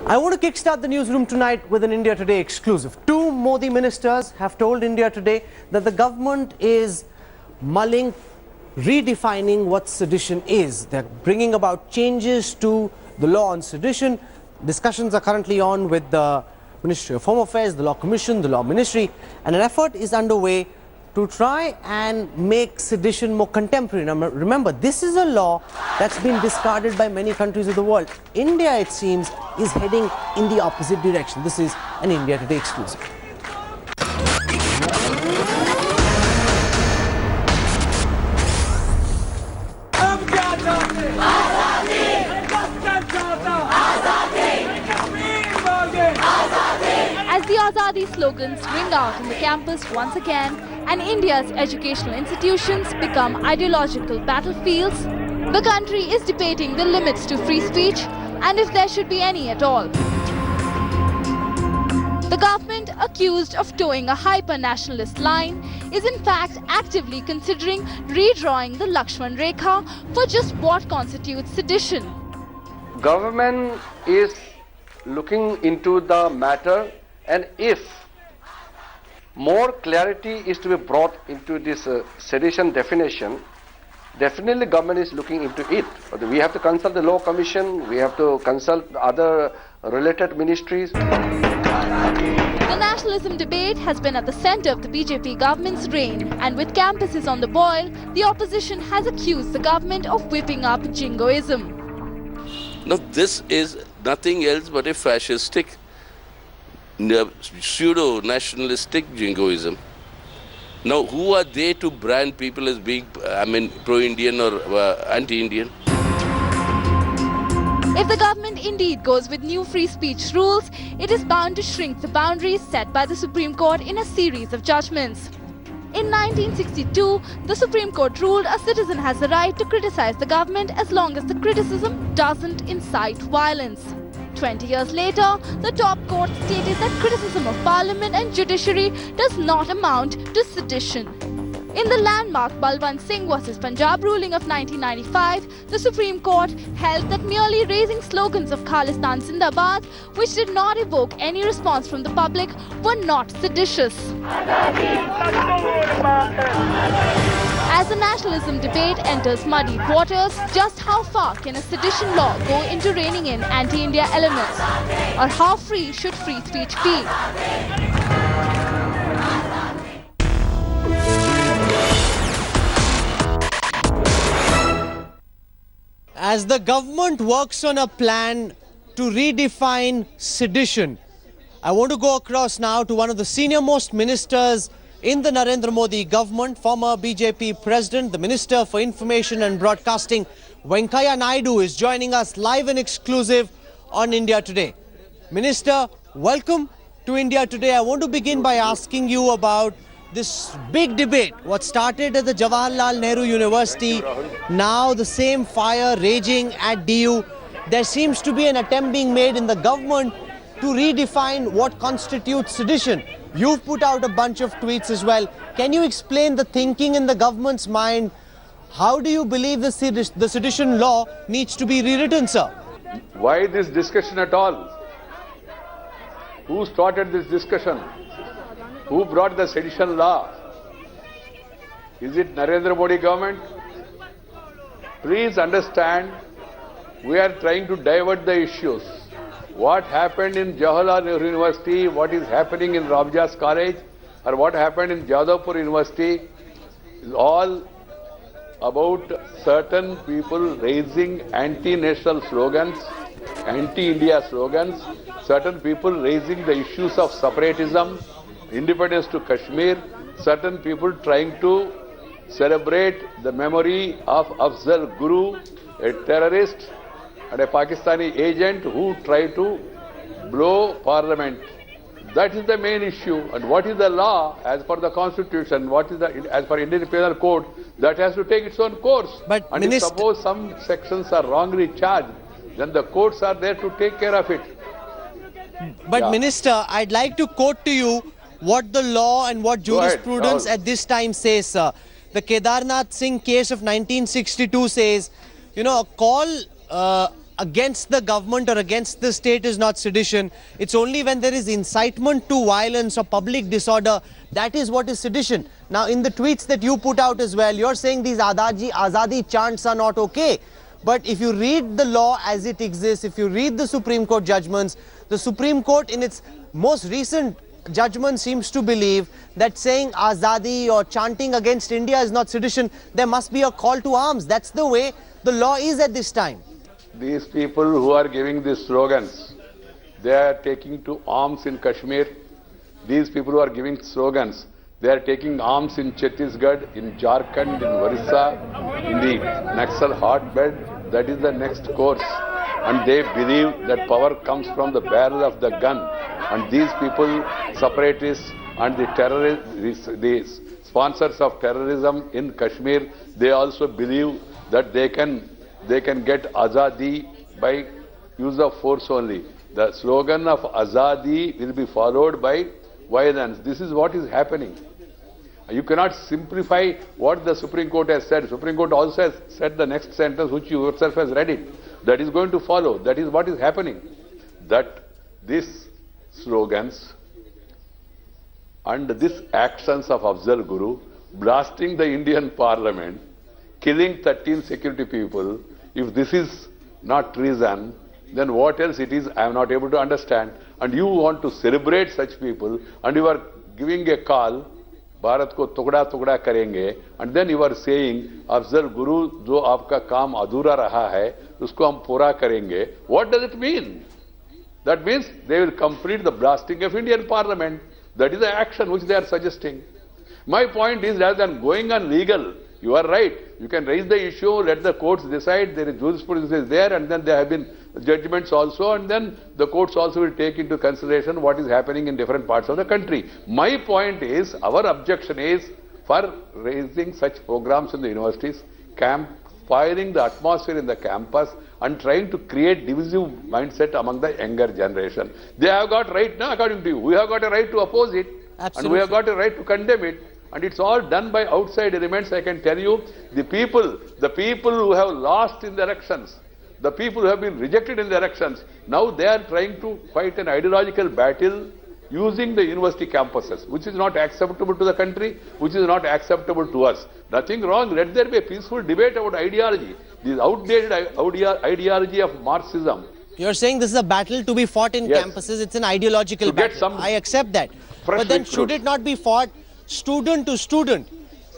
I want to kickstart the newsroom tonight with an India Today exclusive. Two Modi ministers have told India Today that the government is mulling redefining what sedition is. They're bringing about changes to the law on sedition. Discussions are currently on with the Ministry of Home Affairs, the Law Commission, the Law Ministry, and an effort is underway to try and make sedition more contemporary. Now, remember, this is a law that's been discarded by many countries of the world. India, it seems, is heading in the opposite direction. This is an India Today exclusive. As the Azadi slogans ring out on the campus once again, and India's educational institutions become ideological battlefields, the country is debating the limits to free speech and if there should be any at all. The government, accused of towing a hyper-nationalist line, is in fact actively considering redrawing the Lakshman Rekha for just what constitutes sedition. Government is looking into the matter, and if more clarity is to be brought into this sedition definition, definitely government is looking into it. We have to consult the Law Commission, we have to consult other related ministries. The nationalism debate has been at the center of the BJP government's reign, and with campuses on the boil, the opposition has accused the government of whipping up jingoism. Now, this is nothing else but a fascistic, pseudo-nationalistic jingoism. Now, who are they to brand people as being, pro-Indian or anti-Indian? If the government indeed goes with new free speech rules, it is bound to shrink the boundaries set by the Supreme Court in a series of judgments. In 1962, the Supreme Court ruled a citizen has the right to criticize the government as long as the criticism doesn't incite violence. 20 years later, the top court stated that criticism of parliament and judiciary does not amount to sedition. In the landmark Balwant Singh vs Punjab ruling of 1995, the Supreme Court held that merely raising slogans of Khalistan Zindabad, which did not evoke any response from the public, were not seditious. As the nationalism debate enters muddy waters, just how far can a sedition law go into reining in anti-India elements? Or how free should free speech be? As the government works on a plan to redefine sedition, I want to go across now to one of the senior-most ministers in the Narendra Modi government, former BJP president, the Minister for Information and Broadcasting, Venkaiah Naidu, is joining us live and exclusive on India Today. Minister, welcome to India Today. I want to begin by asking you about this big debate, what started at the Jawaharlal Nehru University, now the same fire raging at DU. There seems to be an attempt being made in the government to redefine what constitutes sedition. You've put out a bunch of tweets as well. Can you explain the thinking in the government's mind? How do you believe the sedition law needs to be rewritten, sir? Why this discussion at all? Who started this discussion? Who brought the sedition law? Is it Narendra Modi government? Please understand, we are trying to divert the issues. What happened in Jawaharlal Nehru University, what is happening in Ramjas College, or what happened in Jadavpur University is all about certain people raising anti-national slogans, anti-India slogans, certain people raising the issues of separatism, independence to Kashmir, certain people trying to celebrate the memory of Afzal Guru, a terrorist and a Pakistani agent who tried to blow parliament. That is the main issue. And what is the law as per the constitution, what is the, as per Indian Penal Code, that has to take its own course. But and if suppose some sections are wrongly charged, then the courts are there to take care of it. But Minister, I'd like to quote to you what the law and what jurisprudence at this time says, sir. The Kedarnath Singh case of 1962 says, you know, a call against the government or against the state is not sedition. It's only when there is incitement to violence or public disorder, that is what is sedition. Now, in the tweets that you put out as well, you're saying these Azadi chants are not okay. But if you read the law as it exists, if you read the Supreme Court judgments, the Supreme Court in its most recent judgment seems to believe that saying Azadi or chanting against India is not sedition. There must be a call to arms. That's the way the law is at this time. These people who are giving these slogans, they are taking to arms in Kashmir. These people who are giving slogans, they are taking arms in Chhattisgarh, in Jharkhand, in Orissa, in the Naxal hotbed. That is the next course. And they believe that power comes from the barrel of the gun. And these people, separatists and the terrorists, the sponsors of terrorism in Kashmir, they also believe that they can get Azadi by use of force only. The slogan of Azadi will be followed by violence. This is what is happening. You cannot simplify what the Supreme Court has said. Supreme Court also has said the next sentence, which you yourself has read it. That is going to follow. That is what is happening. That these slogans and these actions of Afzal Guru, blasting the Indian Parliament, killing 13 security people, if this is not treason, then what else it is, I am not able to understand. And you want to celebrate such people, and you are giving a call, Bharat ko tukda tukda karenge, and then you are saying, Afzal Guru, jo aapka kaam adhura raha hai, usko hum pura karenge. What does it mean? That means they will complete the blasting of Indian Parliament. That is the action which they are suggesting. My point is, rather than going on legal, you are right. You can raise the issue, let the courts decide. There is jurisprudence is there, and then there have been judgments also, and then the courts also will take into consideration what is happening in different parts of the country. My point is, our objection is for raising such programs in the universities, firing the atmosphere in the campus, and trying to create divisive mindset among the younger generation. They have got right now, according to you. We have got a right to oppose it. Absolutely. And we have got a right to condemn it. And it's all done by outside elements. I can tell you, the people who have lost in the elections, the people who have been rejected in the elections, now they are trying to fight an ideological battle using the university campuses, which is not acceptable to the country, which is not acceptable to us. Nothing wrong. Let there be a peaceful debate about ideology. This outdated ideology of Marxism. You're saying this is a battle to be fought in Yes. campuses. It's an ideological To get battle. some I accept that. fresh But then recruits. should it not be fought student to student?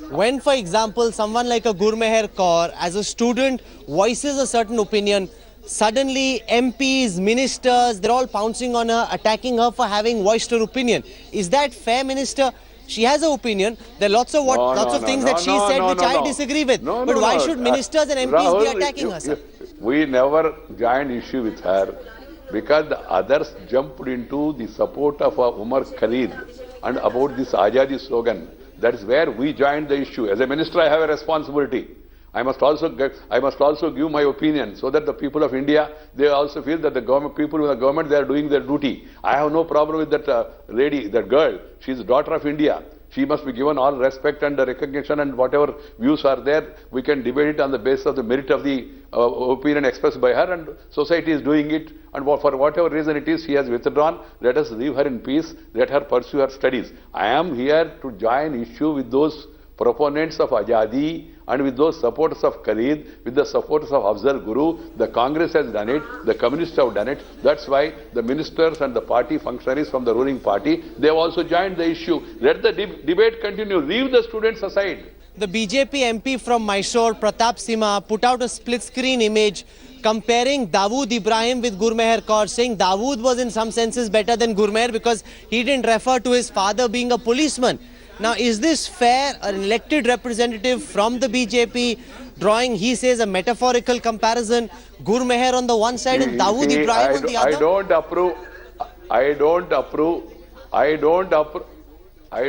When, for example, someone like a Gurmeher Kaur, as a student, voices a certain opinion, suddenly MPs, ministers, they're all pouncing on her, attacking her for having voiced her opinion. Is that fair, Minister? She has an opinion. There are lots of things that she said which I disagree with. But why should ministers and MPs be attacking her, sir? We never joined issue with her because the others jumped into the support of Umar Khalid and about this Azadi slogan. That is where we joined the issue. As a minister, I have a responsibility. I must also give my opinion so that the people of India, they also feel that the government, people in the government, they are doing their duty. I have no problem with that lady, that girl. She is a daughter of India. She must be given all respect and recognition, and whatever views are there, we can debate it on the basis of the merit of the opinion expressed by her, and society is doing it, and for whatever reason it is, she has withdrawn. Let us leave her in peace. Let her pursue her studies. I am here to join issue with those proponents of Azadi and with those supporters of Khalid, with the supporters of Afzal Guru. The Congress has done it, the Communists have done it. That's why the ministers and the party functionaries from the ruling party, they have also joined the issue. Let the debate continue. Leave the students aside. The BJP MP from Mysore, Pratap Sima, put out a split-screen image comparing Dawood Ibrahim with Gurmeher Kaur, saying Dawood was in some senses better than Gurmeher because he didn't refer to his father being a policeman. Now, is this fair? An elected representative from the BJP drawing, he says, a metaphorical comparison, Gurmeher on the one side and Dawood Ibrahim on the other? I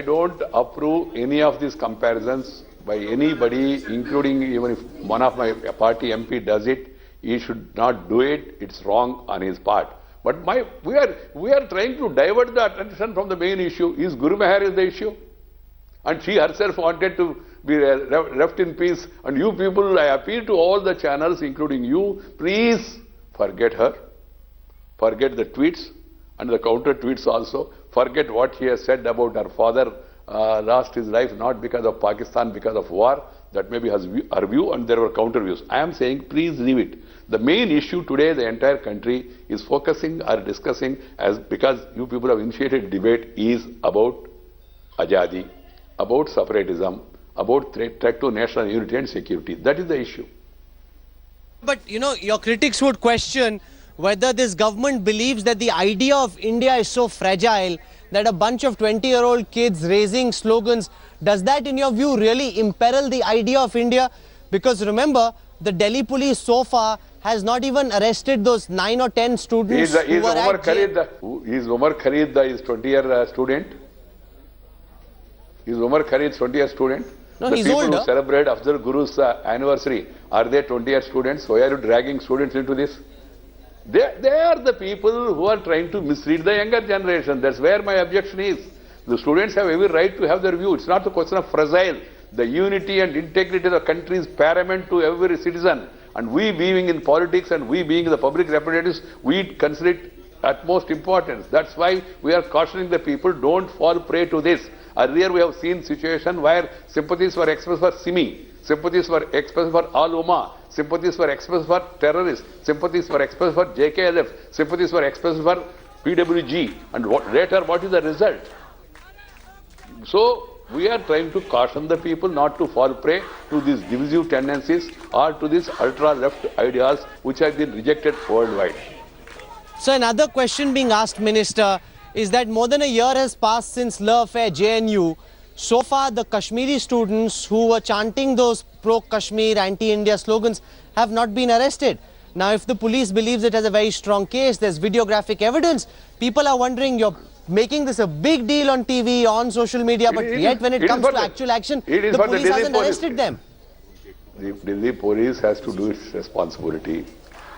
don't approve any of these comparisons by anybody, including even if one of my party MP does it, he should not do it. It's wrong on his part. But we are trying to divert the attention from the main issue. Is Gurmeher is the issue? And she herself wanted to be left in peace. And you people, I appeal to all the channels, including you, please Forget her. Forget the tweets and the counter tweets also. Forget what he has said about her father lost his life not because of Pakistan, because of war. That may be her view, and there were counter views. I am saying please leave it. The main issue today, the entire country is focusing or discussing, as because you people have initiated debate, is about Azadi, about separatism, about threat to national unity and security. That is the issue. But, you know, your critics would question whether this government believes that the idea of India is so fragile that a bunch of 20-year-old kids raising slogans, does that in your view really imperil the idea of India? Because remember, the Delhi police so far has not even arrested those 9 or 10 students who were Umar at jail. Is Umar Khalid his 20-year student? Is Umar Khalid 20-year student? No, the he's people older. who celebrate Afzal Guru's anniversary, are they 20-year students? Why are you dragging students into this? They are the people who are trying to mislead the younger generation. That's where my objection is. The students have every right to have their view. It's not a question of fragile. The unity and integrity of the country is paramount to every citizen. And we being in politics and we being the public representatives, we consider it utmost importance. That's why we are cautioning the people, don't fall prey to this. Earlier we have seen situation where sympathies were expressed for Simi, sympathies were expressed for Al-Umma, sympathies were expressed for terrorists, sympathies were expressed for JKLF, sympathies were expressed for PWG, and later what is the result? So we are trying to caution the people not to fall prey to these divisive tendencies or to these ultra-left ideas which have been rejected worldwide. So another question being asked, Minister, is that more than a year has passed since La Affair JNU. So far, the Kashmiri students who were chanting those pro-Kashmir, anti-India slogans have not been arrested. Now, if the police believes it has a very strong case, there's videographic evidence, people are wondering, you're making this a big deal on TV, on social media, but yet when it comes to actual action, the police hasn't arrested them. The Delhi police has to do its responsibility.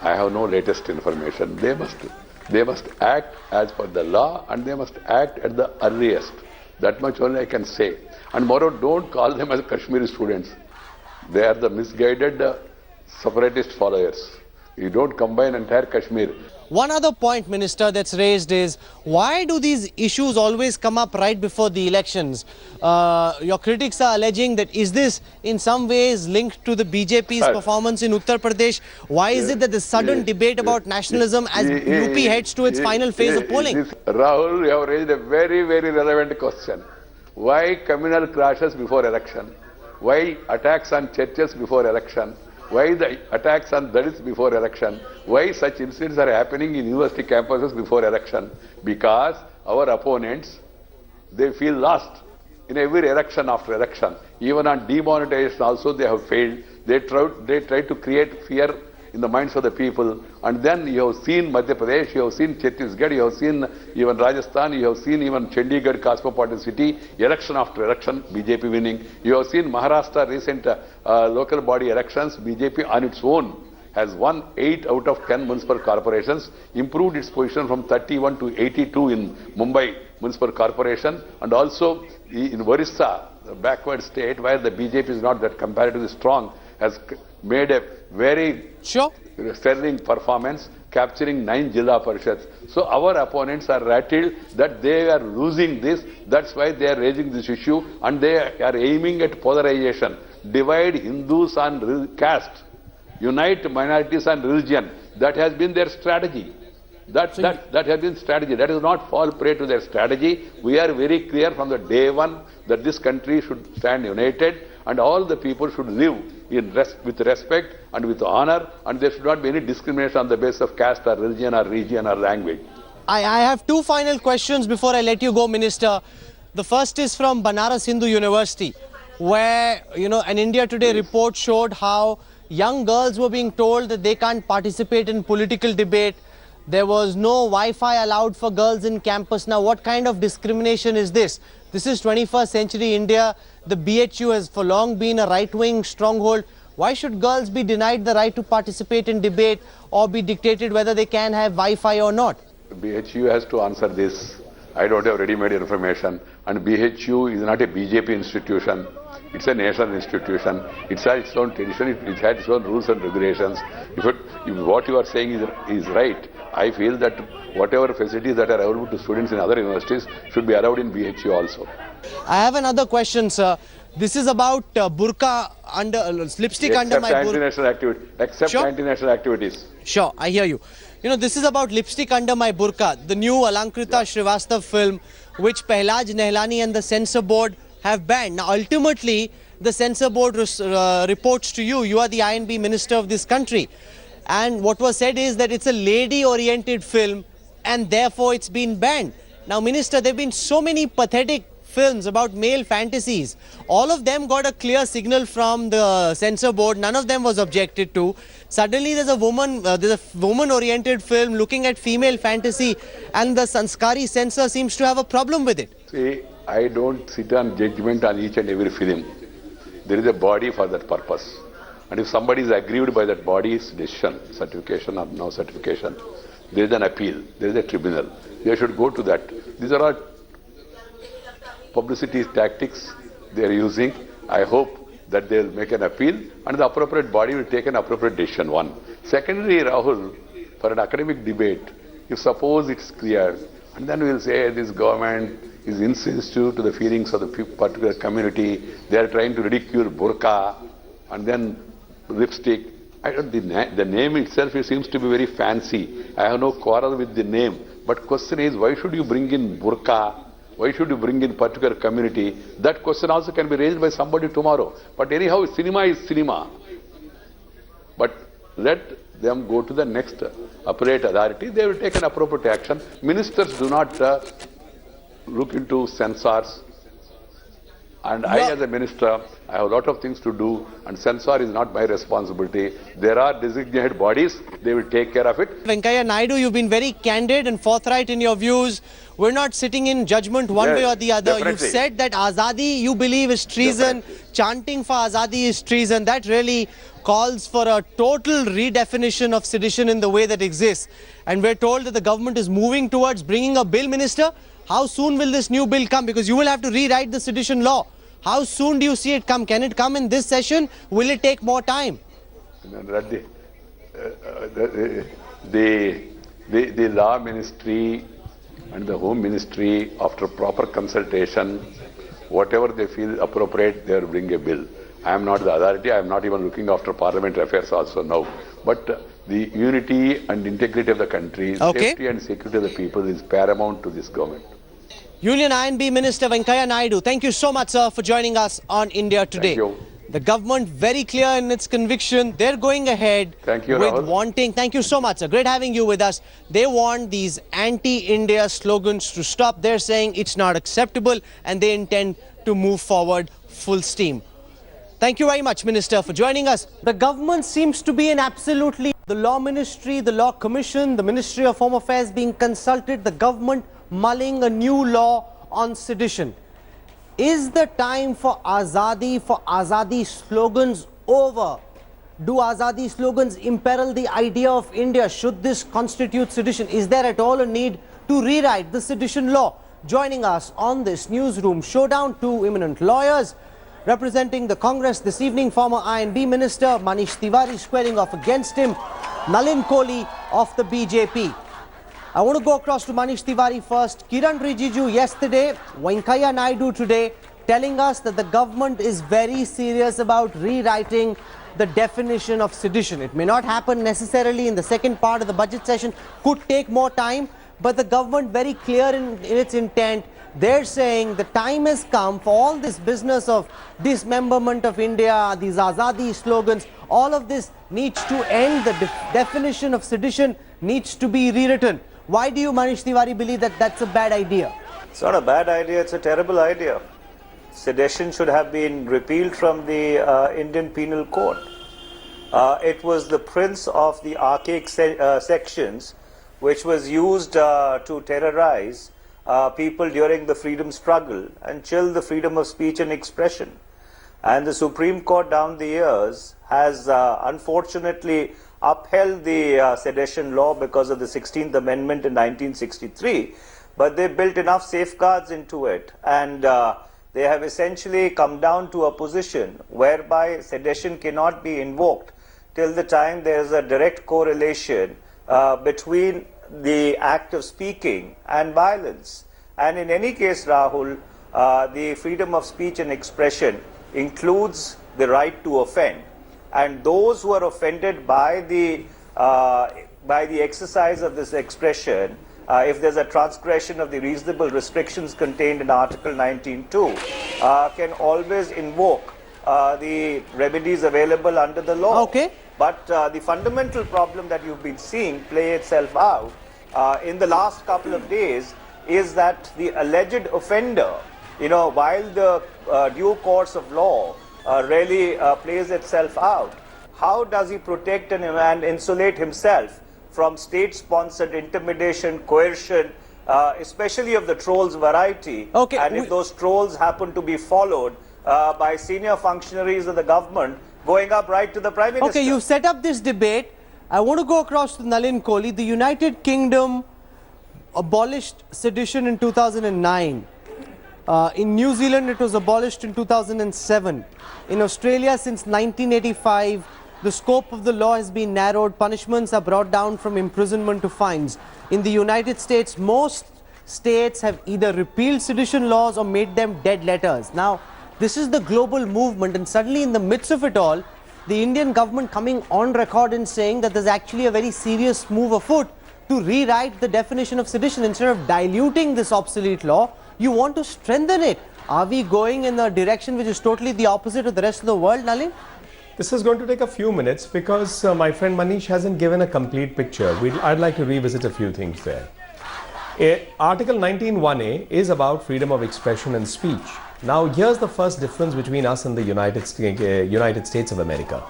I have no latest information. They must act as per the law and they must act at the earliest. That much only I can say. And moreover, don't call them as Kashmiri students. They are the misguided separatist followers. You don't combine entire Kashmir. One other point, Minister, that's raised is, why do these issues always come up right before the elections? Your critics are alleging that is this in some ways linked to the BJP's performance in Uttar Pradesh? Why is it that the sudden debate about nationalism as UP heads to its final phase of polling? Rahul, you have raised a very, very relevant question. Why communal clashes before election? Why attacks on churches before election? Why the attacks on Dalits before election? Why such incidents are happening in university campuses before election? Because our opponents, they feel lost in every election after election. Even on demonetization also they have failed. They try to create fear in the minds of the people. And then you have seen Madhya Pradesh, you have seen Chhattisgarh, you have seen even Rajasthan, you have seen even Chandigarh, cosmopolitan city, election after election, BJP winning. You have seen Maharashtra recent local body elections, BJP on its own has won 8 out of 10 municipal corporations, improved its position from 31 to 82 in Mumbai municipal corporation, and also in Orissa, the backward state where the BJP is not that comparatively strong, has made a very sterling performance, capturing 9 Jilla Parishads. So our opponents are rattled that they are losing this. That's why they are raising this issue, and they are aiming at polarization. Divide Hindus on caste, unite minorities on religion. That has been their strategy. That has been strategy. That is not fall prey to their strategy. We are very clear from the day one that this country should stand united and all the people should live with respect and with honor, and there should not be any discrimination on the basis of caste or religion or region or language. I have 2 final questions before I let you go, Minister. The first is from Banaras Hindu University, where, you know, an India Today report showed how young girls were being told that they can't participate in political debate. There was no Wi-Fi allowed for girls in campus. Now, what kind of discrimination is this? This is 21st century India. The BHU has for long been a right-wing stronghold. Why should girls be denied the right to participate in debate or be dictated whether they can have Wi-Fi or not? BHU has to answer this. I don't have ready-made information. And BHU is not a BJP institution. It's a national institution. It's had its own tradition. It had its own rules and regulations. If what you are saying is right, I feel that whatever facilities that are available to students in other universities should be allowed in BHU also. I have another question, sir. This is about burqa under lipstick under my burqa. Anti-national activity. Except Sure. anti-national activities. Sure, I hear you. You know, this is about lipstick under my burqa, the new Alankrita Srivastav film, which Pehlaj Nehlani and the censor board have banned. Now, ultimately, the censor board reports to you. You are the INB minister of this country. And what was said is that it's a lady-oriented film and therefore it's been banned. Now, Minister, there have been so many pathetic films about male fantasies. All of them got a clear signal from the censor board. None of them was objected to. Suddenly there's a woman-oriented film looking at female fantasy, and the Sanskari censor seems to have a problem with it. See, I don't sit on judgment on each and every film. There is a body for that purpose. And if somebody is aggrieved by that body's decision, certification or no certification, there is an appeal, there is a tribunal. They should go to that. These are all publicity tactics they are using. I hope that they will make an appeal and the appropriate body will take an appropriate decision. One. Secondly, Rahul, for an academic debate, if suppose it's clear, and then we will say this government is insensitive to the feelings of the particular community, they are trying to ridicule burqa and then lipstick. The name itself seems to be very fancy. I have no quarrel with the name. But question is, why should you bring in burqa? Why should you bring in particular community? That question also can be raised by somebody tomorrow. But anyhow, cinema is cinema. But let them go to the next appellate authority. They will take an appropriate action. Ministers do not look into censors. And I, as a minister, I have a lot of things to do, and censor is not my responsibility. There are designated bodies, they will take care of it. Venkaiah Naidu, you've been very candid and forthright in your views. We're not sitting in judgment one way or the other. Definitely. You've said that Azadi, you believe, is treason. Definitely. Chanting for Azadi is treason. That really calls for a total redefinition of sedition in the way that exists. And we're told that the government is moving towards bringing a bill, Minister. How soon will this new bill come? Because you will have to rewrite the sedition law. How soon do you see it come? Can it come in this session? Will it take more time? The law ministry and the home ministry, after proper consultation, whatever they feel appropriate, they will bring a bill. I am not the authority. I am not even looking after parliamentary affairs also now. But the unity and integrity of the country, safety and security of the people is paramount to this government. Union INB Minister Venkaiah Naidu, thank you so much, sir, for joining us on India Today. Thank you. The government very clear in its conviction. They're going ahead Thank you, with Rahul. wanting. Thank you so much, sir. Great having you with us. They want these anti-India slogans to stop. They're saying it's not acceptable and they intend to move forward full steam. Thank you very much, Minister, for joining us. The government seems to be in absolutely the Law Ministry, the Law Commission, the Ministry of Home Affairs being consulted, the government mulling a new law on sedition. Is the time for Azadi slogans over? Do Azadi slogans imperil the idea of India? Should this constitute sedition? Is there at all a need to rewrite the sedition law? Joining us on this newsroom showdown, two eminent lawyers representing the Congress this evening, former INB Minister Manish Tiwari squaring off against him, Nalin Kohli of the BJP. I want to go across to Manish Tiwari first. Kiran Rijiju yesterday, Venkaiah Naidu today, telling us that the government is very serious about rewriting the definition of sedition. It may not happen necessarily in the second part of the budget session, could take more time, but the government very clear in its intent. They're saying the time has come for all this business of dismemberment of India, these Azadi slogans, all of this needs to end. The definition of sedition needs to be rewritten. Why do you, Manish Tiwari, believe that that's a bad idea? It's not a bad idea, it's a terrible idea. Sedition should have been repealed from the Indian Penal Code. It was the prince of the archaic sections which was used to terrorize people during the freedom struggle and chill the freedom of speech and expression. And the Supreme Court down the years has unfortunately upheld the sedition law because of the 16th Amendment in 1963, but they built enough safeguards into it and they have essentially come down to a position whereby sedition cannot be invoked till the time there is a direct correlation between the act of speaking and violence. And in any case, Rahul, the freedom of speech and expression includes the right to offend. And those who are offended by the exercise of this expression, if there's a transgression of the reasonable restrictions contained in Article 19.2, can always invoke the remedies available under the law. Okay. But the fundamental problem that you've been seeing play itself out in the last couple of days is that the alleged offender, while the due course of law really plays itself out, how does he protect and insulate himself from state-sponsored intimidation, coercion, especially of the trolls variety? Okay, and if those trolls happen to be followed by senior functionaries of the government going up right to the Prime Minister. Okay, you've set up this debate. I want to go across to Nalin Kohli. The United Kingdom abolished sedition in 2009. In New Zealand, it was abolished in 2007. In Australia, since 1985, the scope of the law has been narrowed. Punishments are brought down from imprisonment to fines. In the United States, most states have either repealed sedition laws or made them dead letters. Now, this is the global movement, and suddenly in the midst of it all, the Indian government coming on record and saying that there's actually a very serious move afoot to rewrite the definition of sedition. Instead of diluting this obsolete law, you want to strengthen it. Are we going in a direction which is totally the opposite of the rest of the world, Nalin? This is going to take a few minutes because my friend Manish hasn't given a complete picture. I'd like to revisit a few things there. Article 19(1)(a) is about freedom of expression and speech. Now, here's the first difference between us and the United States of America.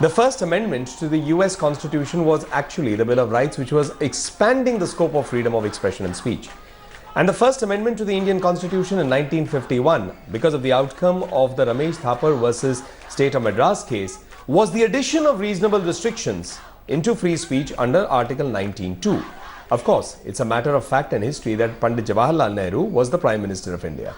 The First Amendment to the US Constitution was actually the Bill of Rights, which was expanding the scope of freedom of expression and speech. And the First Amendment to the Indian Constitution in 1951, because of the outcome of the Ramesh Thapar versus State of Madras case, was the addition of reasonable restrictions into free speech under Article 19(2). Of course, it's a matter of fact and history that Pandit Jawaharlal Nehru was the Prime Minister of India.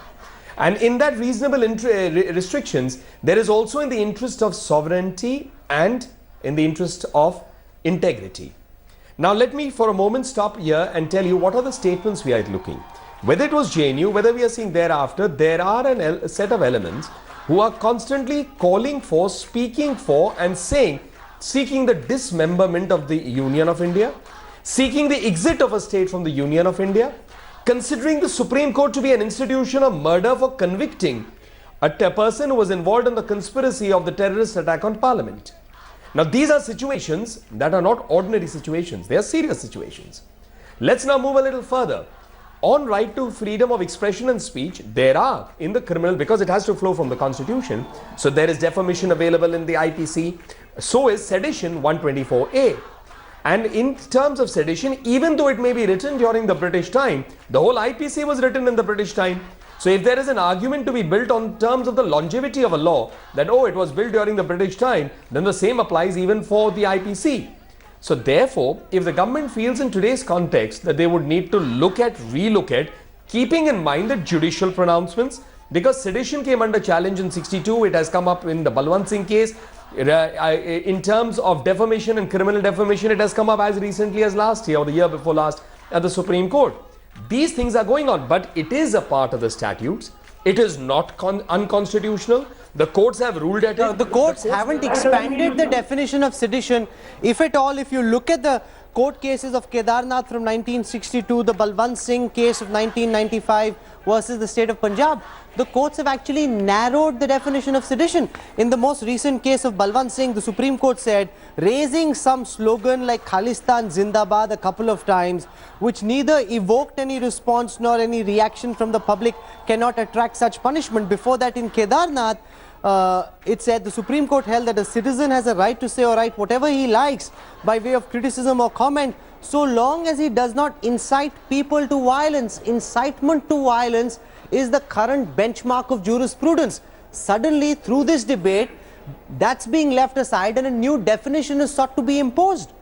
And in that reasonable restrictions, there is also in the interest of sovereignty and in the interest of integrity. Now, let me for a moment stop here and tell you what are the statements we are looking. Whether it was JNU, whether we are seeing thereafter, there are a set of elements who are constantly calling for, speaking for and seeking the dismemberment of the Union of India, seeking the exit of a state from the Union of India, considering the Supreme Court to be an institution of murder for convicting a person who was involved in the conspiracy of the terrorist attack on Parliament. Now, these are situations that are not ordinary situations. They are serious situations. Let's now move a little further. On right to freedom of expression and speech, there are in the criminal, because it has to flow from the Constitution, so there is defamation available in the IPC, so is sedition 124A. And in terms of sedition, even though it may be written during the British time, the whole IPC was written in the British time. So if there is an argument to be built on terms of the longevity of a law, that it was built during the British time, then the same applies even for the IPC. So therefore, if the government feels in today's context that they would need to relook at, keeping in mind the judicial pronouncements, because sedition came under challenge in 62, it has come up in the Balwant Singh case. In terms of defamation and criminal defamation, it has come up as recently as last year or the year before last at the Supreme Court. These things are going on, but it is a part of the statutes. It is not unconstitutional. The courts have ruled at it. The courts haven't expanded the definition of sedition. If at all, if you look at the court cases of Kedarnath from 1962, the Balwant Singh case of 1995 versus the state of Punjab, the courts have actually narrowed the definition of sedition. In the most recent case of Balwant Singh, the Supreme Court said raising some slogan like Khalistan Zindabad a couple of times, which neither evoked any response nor any reaction from the public, cannot attract such punishment. Before that, in Kedarnath, it said the Supreme Court held that a citizen has a right to say or write whatever he likes by way of criticism or comment, so long as he does not incite people to violence. Incitement to violence is the current benchmark of jurisprudence. Suddenly, through this debate, that's being left aside and a new definition is sought to be imposed.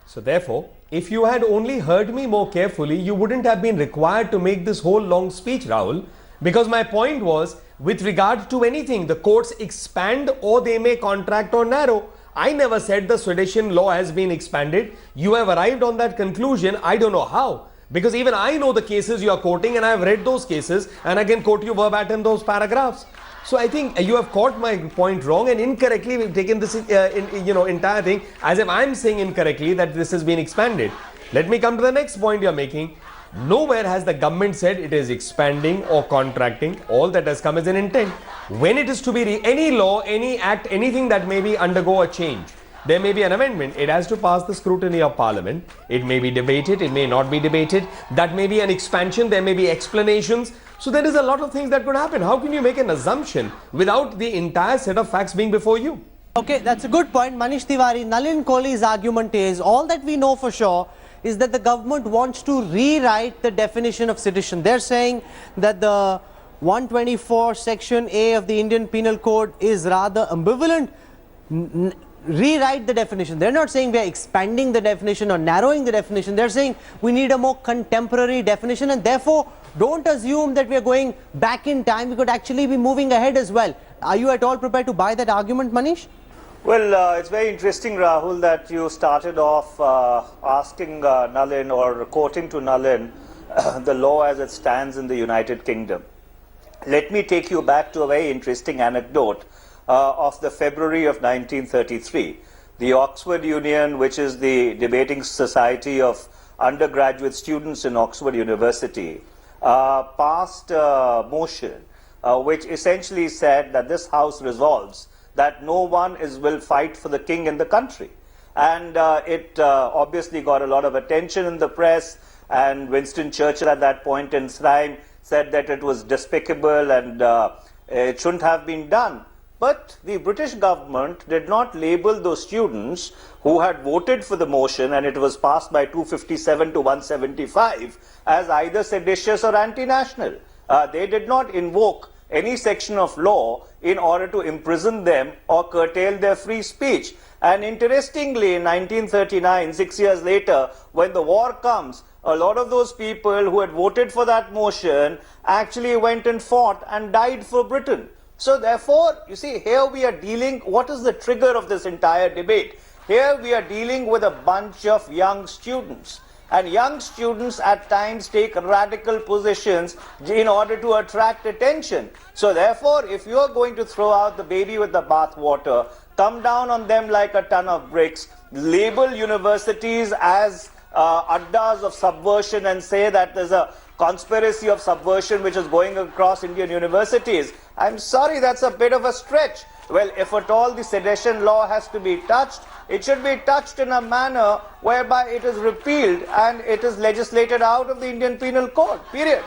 So therefore, if you had only heard me more carefully, you wouldn't have been required to make this whole long speech, Rahul, Because my point was, with regard to anything, the courts expand or they may contract or narrow. I never said the sedition law has been expanded. You have arrived on that conclusion. I don't know how. Because even I know the cases you are quoting and I have read those cases and I can quote you verbatim those paragraphs. So I think you have caught my point wrong and incorrectly we've taken this entire thing as if I'm saying incorrectly that this has been expanded. Let me come to the next point you're making. Nowhere has the government said it is expanding or contracting. All that has come as an intent. When it is to be any law, any act, anything that may be undergo a change, there may be an amendment. It has to pass the scrutiny of Parliament. It may be debated, it may not be debated. That may be an expansion, there may be explanations. So there is a lot of things that could happen. How can you make an assumption without the entire set of facts being before you? Okay, that's a good point. Manish Tiwari, Nalin Kohli's argument is, all that we know for sure is that the government wants to rewrite the definition of sedition. They're saying that the 124 section A of the Indian Penal Code is rather ambivalent. Rewrite the definition. They're not saying we are expanding the definition or narrowing the definition. They're saying we need a more contemporary definition, and therefore don't assume that we are going back in time. We could actually be moving ahead as well. Are you at all prepared to buy that argument, Manish? Well, it's very interesting, Rahul, that you started off asking Nalin or quoting to Nalin the law as it stands in the United Kingdom. Let me take you back to a very interesting anecdote of the February of 1933. The Oxford Union, which is the debating society of undergraduate students in Oxford University, passed a motion which essentially said that this House resolves that no one will fight for the king in the country. And it obviously got a lot of attention in the press, and Winston Churchill at that point in time said that it was despicable and it shouldn't have been done. But the British government did not label those students who had voted for the motion, and it was passed by 257 to 175, as either seditious or anti-national. They did not invoke any section of law in order to imprison them or curtail their free speech. And interestingly, in 1939, 6 years later, when the war comes, a lot of those people who had voted for that motion actually went and fought and died for Britain. So therefore, you see, here we are dealing, what is the trigger of this entire debate? Here we are dealing with a bunch of young students. And young students at times take radical positions in order to attract attention. So therefore, if you are going to throw out the baby with the bathwater, come down on them like a ton of bricks, label universities as addas of subversion and say that there's a conspiracy of subversion which is going across Indian universities, I'm sorry, that's a bit of a stretch. Well, if at all the sedition law has to be touched, it should be touched in a manner whereby it is repealed and it is legislated out of the Indian Penal Code, period.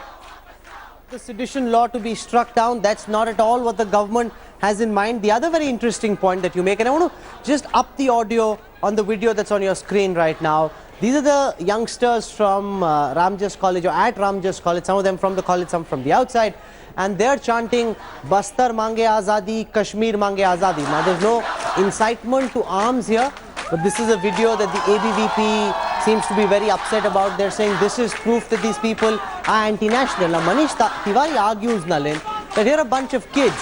The sedition law to be struck down, that's not at all what the government has in mind. The other very interesting point that you make, and I want to just up the audio on the video that's on your screen right now. These are the youngsters from Ramjas College, or at Ramjas College, some of them from the college, some from the outside, and they're chanting Bastar Mange Azadi, Kashmir Mange Azadi. Now there's no incitement to arms here, but this is a video that the ABVP seems to be very upset about. They're saying this is proof that these people are anti-national. Now Manish Tiwari argues, Nalin, that here are a bunch of kids,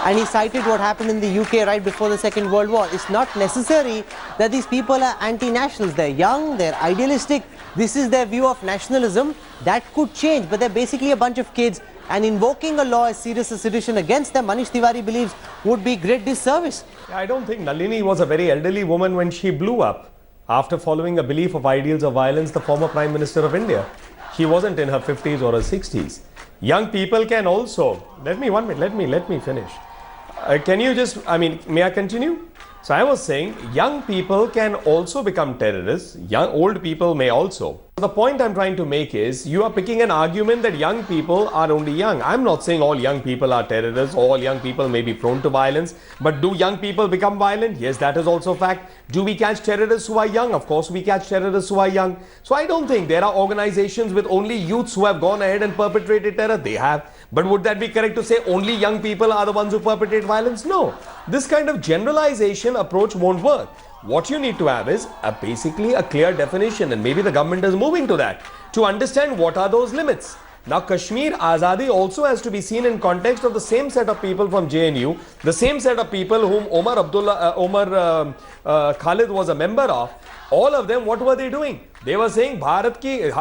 and he cited what happened in the UK right before the Second World War. It's not necessary that these people are anti-nationals. They're young, they're idealistic, this is their view of nationalism. That could change, but they're basically a bunch of kids, and invoking a law as serious as sedition against them, Manish Tiwari believes, would be great disservice. I don't think Nalini was a very elderly woman when she blew up after following a belief of ideals of violence, the former Prime Minister of India. She wasn't in her 50s or her 60s. Young people can also, let me finish. Can you just, may I continue? So I was saying, young people can also become terrorists. Old people may also. The point I'm trying to make is, you are picking an argument that young people are only young. I'm not saying all young people are terrorists, all young people may be prone to violence. But do young people become violent? Yes, that is also a fact. Do we catch terrorists who are young? Of course we catch terrorists who are young. So I don't think there are organizations with only youths who have gone ahead and perpetrated terror. They have. But would that be correct to say only young people are the ones who perpetrate violence? No. This kind of generalization approach won't work. What you need to have is basically a clear definition, and maybe the government is moving to that, to understand what are those limits. Now, Kashmir Azadi also has to be seen in context of the same set of people from JNU, the same set of people whom Khalid was a member of. All of them, what were they doing? They were saying, Bharat ki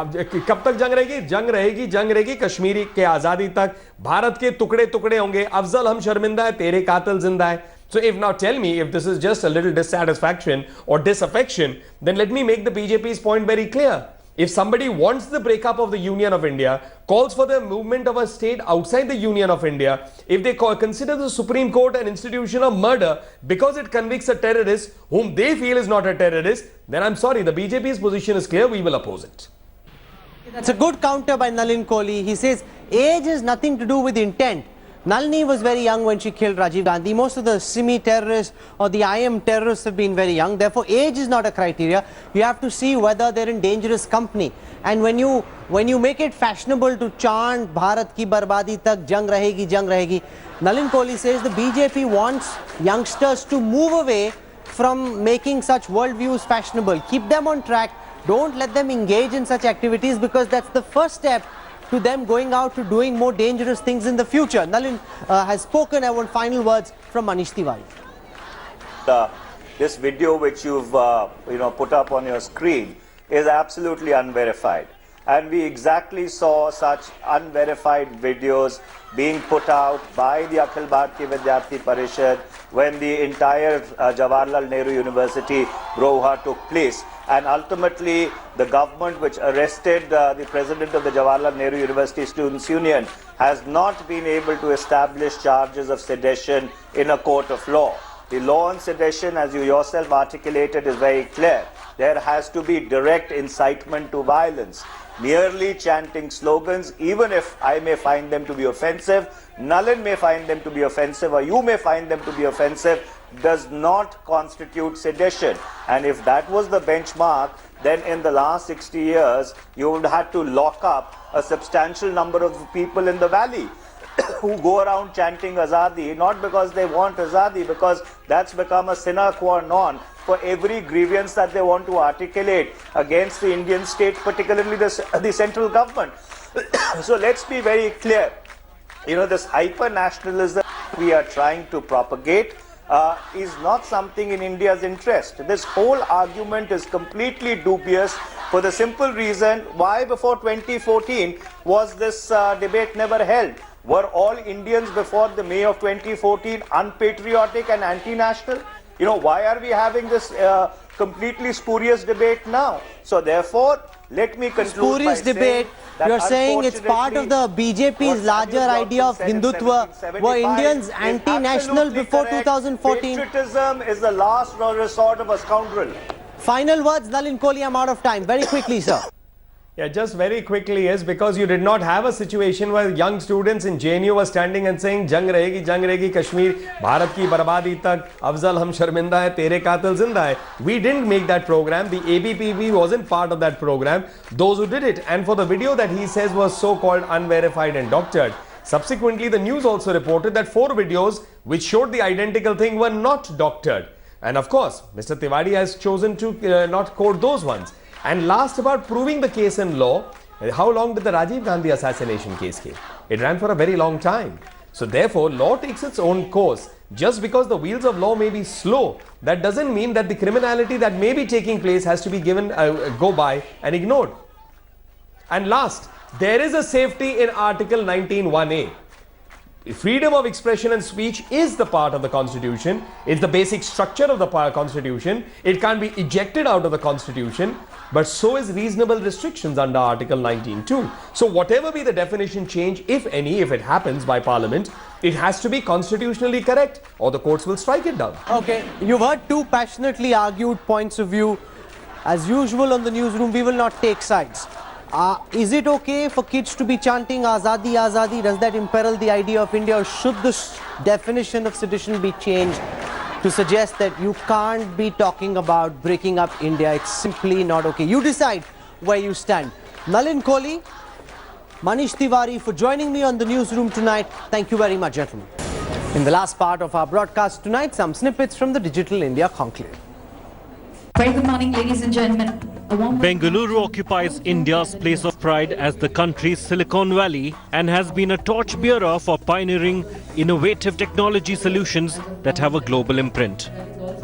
kab tak jang rahegi? Jang rahegi Kashmiri ke azadi tak. Bharat ke tukde tukde honge. Afzal hum sharminda hai, tere qatil zinda hai. So if now tell me if this is just a little dissatisfaction or disaffection, then let me make the BJP's point very clear. If somebody wants the breakup of the Union of India, calls for the movement of a state outside the Union of India, if they consider the Supreme Court an institution of murder because it convicts a terrorist whom they feel is not a terrorist, then I'm sorry, the BJP's position is clear, we will oppose it. That's a good counter by Nalin Kohli. He says age has nothing to do with intent. Nalini was very young when she killed Rajiv Gandhi. Most of the Simi terrorists or the IM terrorists have been very young. Therefore, age is not a criteria. You have to see whether they're in dangerous company. And when you make it fashionable to chant Bharat ki barbadi tak jang rahegi, Nalin Kohli says the BJP wants youngsters to move away from making such worldviews fashionable. Keep them on track. Don't let them engage in such activities because that's the first step to them going out to doing more dangerous things in the future. Nalin has spoken. I want final words from Manish Tiwari. This video which you've put up on your screen is absolutely unverified. And we exactly saw such unverified videos being put out by the Akhil Bharatiya Vidyarthi Parishad when the entire Jawaharlal Nehru University brouhaha took place. And ultimately, the government which arrested the president of the Jawaharlal Nehru University Students' Union has not been able to establish charges of sedition in a court of law. The law on sedition, as you yourself articulated, is very clear. There has to be direct incitement to violence. Merely chanting slogans, even if I may find them to be offensive, Nalin may find them to be offensive, or you may find them to be offensive, does not constitute sedition. And if that was the benchmark, then in the last 60 years, you would have to lock up a substantial number of people in the valley who go around chanting Azadi, not because they want Azadi, because that's become a sine qua non for every grievance that they want to articulate against the Indian state, particularly the central government. So let's be very clear. This hyper-nationalism we are trying to propagate is not something in India's interest. This whole argument is completely dubious for the simple reason why before 2014 was this debate never held? Were all Indians before the May of 2014 unpatriotic and anti-national? Why are we having this completely spurious debate now? So therefore, let me conclude spurious by debate. That you're saying it's part of the BJP's larger idea of Hindutva. Were Indians anti-national before 2014? Patriotism is the last resort of a scoundrel. Final words, Nalin Kohli, I'm out of time. Very quickly, sir. Yeah, just very quickly, yes, because you did not have a situation where young students in JNU were standing and saying, Jang rahegi Kashmir, Bharat ki barbadi tak, Afzal hum sharminda hai, tere qatil zinda hai. We didn't make that program. The ABPP wasn't part of that program. Those who did it. And for the video that he says was so-called unverified and doctored, subsequently the news also reported that 4 videos which showed the identical thing were not doctored. And of course, Mr. Tiwari has chosen to not quote those ones. And last, about proving the case in law, how long did the Rajiv Gandhi assassination case take? It ran for a very long time. So therefore, law takes its own course. Just because the wheels of law may be slow, that doesn't mean that the criminality that may be taking place has to be given go by and ignored. And last, there is a safety in Article 19(1)(a). Freedom of expression and speech is the part of the Constitution. It's the basic structure of the Constitution. It can't be ejected out of the Constitution. But so is reasonable restrictions under Article 19(2). So whatever be the definition change, if any, if it happens by Parliament, it has to be constitutionally correct or the courts will strike it down. Okay, you've heard 2 passionately argued points of view. As usual on the newsroom, we will not take sides. Is it okay for kids to be chanting Azadi, Azadi? Does that imperil the idea of India? Or should this definition of sedition be changed to suggest that you can't be talking about breaking up India? It's simply not okay. You decide where you stand. Nalin Kohli, Manish Tiwari for joining me on the newsroom tonight. Thank you very much, gentlemen. In the last part of our broadcast tonight, some snippets from the Digital India Conclave. Very good morning, ladies and gentlemen. Bengaluru occupies India's place of pride as the country's Silicon Valley and has been a torchbearer for pioneering innovative technology solutions that have a global imprint.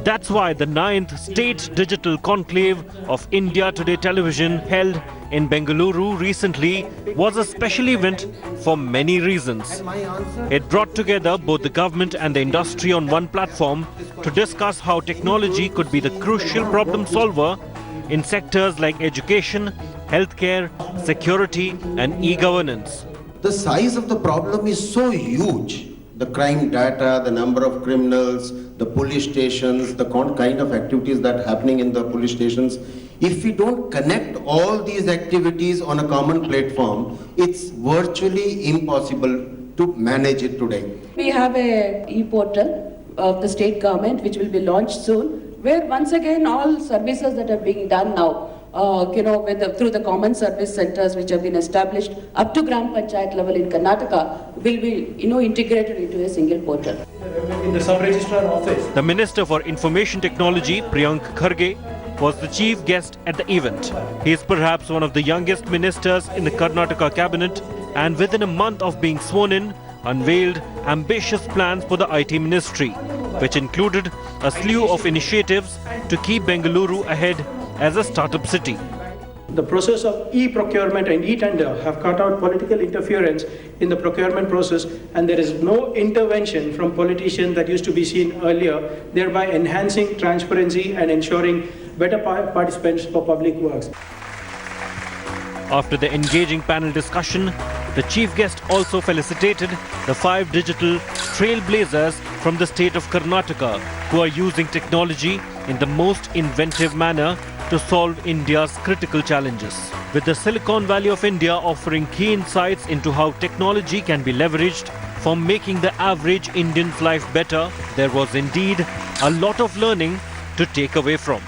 That's why the 9th State Digital Conclave of India Today Television, held in Bengaluru recently, was a special event for many reasons. It brought together both the government and the industry on one platform to discuss how technology could be the crucial problem solver in sectors like education, healthcare, security and e-governance. The size of the problem is so huge. The crime data, the number of criminals, the police stations, the kind of activities that are happening in the police stations. If we don't connect all these activities on a common platform, it's virtually impossible to manage it today. We have a e-portal of the state government which will be launched soon, where once again all services that are being done now, through the common service centers which have been established up to Gram Panchayat level in Karnataka, will be integrated into a single portal. In the sub-registrar office. The Minister for Information Technology, Priyank Kharge, was the chief guest at the event. He is perhaps one of the youngest ministers in the Karnataka cabinet, and within a month of being sworn in, unveiled ambitious plans for the IT ministry, which included a slew of initiatives to keep Bengaluru ahead as a startup city. The process of e-procurement and e-tender have cut out political interference in the procurement process, and there is no intervention from politicians that used to be seen earlier, thereby enhancing transparency and ensuring better participants for public works. After the engaging panel discussion, the chief guest also felicitated the 5 digital trailblazers from the state of Karnataka who are using technology in the most inventive manner to solve India's critical challenges. With the Silicon Valley of India offering key insights into how technology can be leveraged for making the average Indian's life better, there was indeed a lot of learning to take away from.